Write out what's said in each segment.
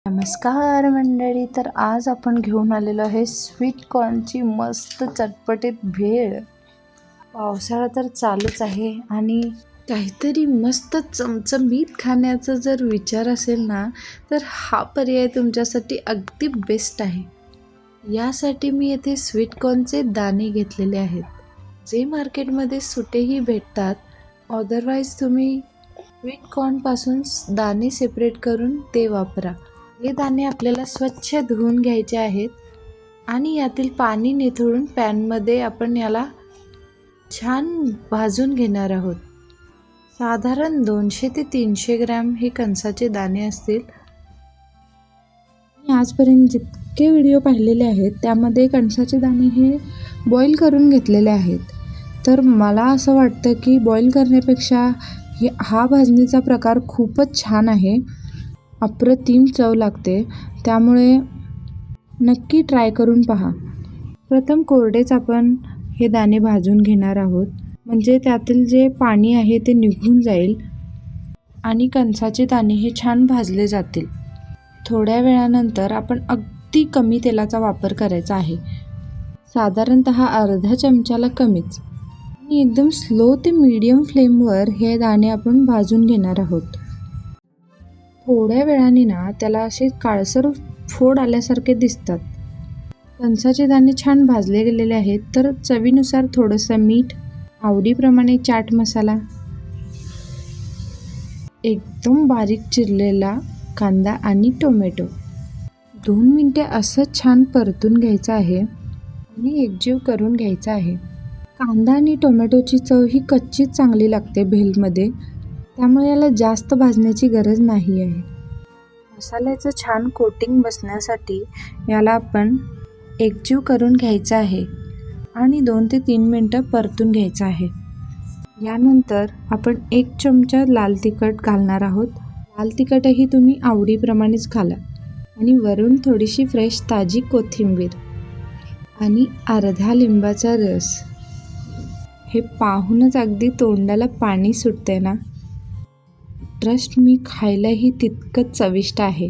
नमस्कार मंडळी. तर आज आपण घेऊन आलेलो आहे स्वीट कॉर्नची मस्त चटपटीत भेळ. पावसाळा तर चालूच आहे आणि काहीतरी मस्त चमचमीत खाण्याचा जर विचार असेल ना, तर हा पर्याय तुमच्यासाठी अगदी बेस्ट आहे. यासाठी मी येथे स्वीट कॉर्नचे दाणे घेतलेले आहेत, जे मार्केटमध्ये सुटेही भेटतात. अदरवाईज तुम्ही स्वीट कॉर्नपासून दाणे सेपरेट करून ते वापरा. हे दाणे आपल्याला स्वच्छ धुवून घ्यायचे आहेत आणि यातील पाणी निथळून पॅनमध्ये आपण याला छान भाजून घेणार आहोत. साधारण 200 ते 300 ग्रॅम हे कणसाचे दाणे असतील. मी आजपर्यंत जितके व्हिडिओ पाहिलेले आहेत त्यामध्ये कणसाचे दाणे हे बॉईल करून घेतलेले आहेत. तर मला असं वाटतं की बॉईल करण्यापेक्षा हा भाजणीचा प्रकार खूपच छान आहे. अप्रतिम चव लागते, त्यामुळे नक्की ट्राय करून पहा. प्रथम कोरडेच आपण हे दाणे भाजून घेणार आहोत, म्हणजे त्यातील जे पाणी आहे ते निघून जाईल आणि कणसाचे दाणे हे छान भाजले जातील. थोड्या वेळानंतर आपण अगदी कमी तेलाचा वापर करायचा आहे, साधारणतः अर्धा चमचाला कमीच, आणि एकदम स्लो ते मीडियम फ्लेमवर हे दाणे आपण भाजून घेणार आहोत. थोड्या वेळाने ना त्याला असे काळसर फोड आल्यासारखे दिसतात. कणसाचे दाणे छान भाजले गेलेले आहेत. तर चवीनुसार थोडंसं मीठ, आवडीप्रमाणे चाट मसाला, एकदम बारीक चिरलेला कांदा आणि टोमॅटो 2 मिनिटे असं छान परतून घ्यायचं आहे आणि एकजीव करून घ्यायचा आहे. कांदा आणि टोमॅटोची चव ही कच्चीच चांगली लागते भेलमध्ये, त्यामुळे याला जास्त भाजण्याची गरज नाही आहे. मसाल्याचं छान कोटिंग बसण्यासाठी याला आपण एकजीव करून घ्यायचं आहे आणि 2 ते 3 मिनटं परतून घ्यायचं आहे. यानंतर आपण 1 चमचा लाल तिखट घालणार आहोत. लाल तिखटही तुम्ही आवडीप्रमाणेच घाला आणि वरून थोडीशी फ्रेश ताजी कोथिंबीर आणि अर्धा लिंबाचा रस. हे पाहूनच अगदी तोंडाला पाणी सुटते ना. ट्रस्ट मी, खायलाही तितकंच चविष्ट आहे.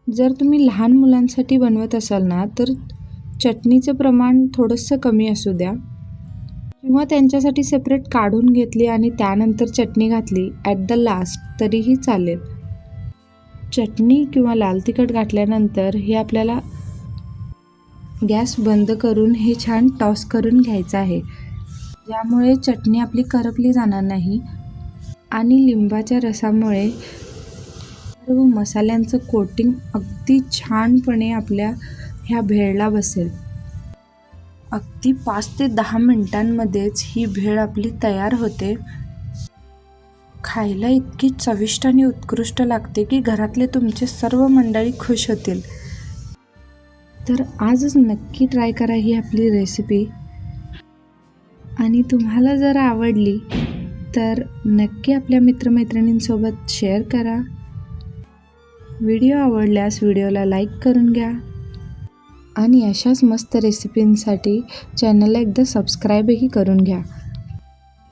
जर तुम्ही लहान मुलांसाठी बनवत असाल ना, तर चटणीचं प्रमाण थोडंसं कमी असू द्या, किंवा त्यांच्यासाठी सेपरेट काढून घेतली आणि त्यानंतर चटणी घातली ॲट द लास्ट तरीही चालेल. चटणी किंवा लाल तिखट घातल्यानंतर हे आपल्याला गॅस बंद करून हे छान टॉस करून घ्यायचं आहे, ज्यामुळे चटणी आपली करपली जाणार नाही आणि लिंबाच्या रसामुळे सर्व मसाल्यांचं कोटिंग अगदी छानपणे आपल्या ह्या भेळला बसेल. अगदी 5 ते 10 मिनिटांमध्येच ही भेळ आपली तयार होते. खायला इतकी चविष्ट आणि उत्कृष्ट लागते की घरातले तुमचे सर्व मंडळी खुश होतील. तर आजच नक्की ट्राय करा ही आपली रेसिपी. आणि तुम्हाला जर आवडली तर नक्की आपल्या मित्रमैत्रिणींसोबत शेअर करा. व्हिडिओ आवडल्यास व्हिडिओला लाईक करून घ्या आणि अशाच मस्त रेसिपींसाठी चॅनलला एकदा सबस्क्राईबही करून घ्या.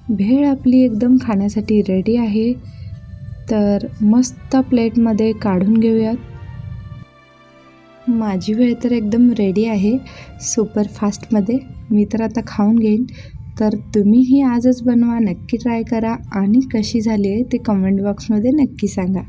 भेळ आपली एकदम खाण्यासाठी रेडी आहे. तर मस्त प्लेटमध्ये काढून घेऊयात. माझी भेळ तर एकदम रेडी आहे सुपर फास्टमध्ये. मी तर आता खाऊन घेईन. तर तुम्हीही आजच बनवा, नक्की ट्राय करा आणि कशी झाली आहे ते कमेंट बॉक्समध्ये नक्की सांगा.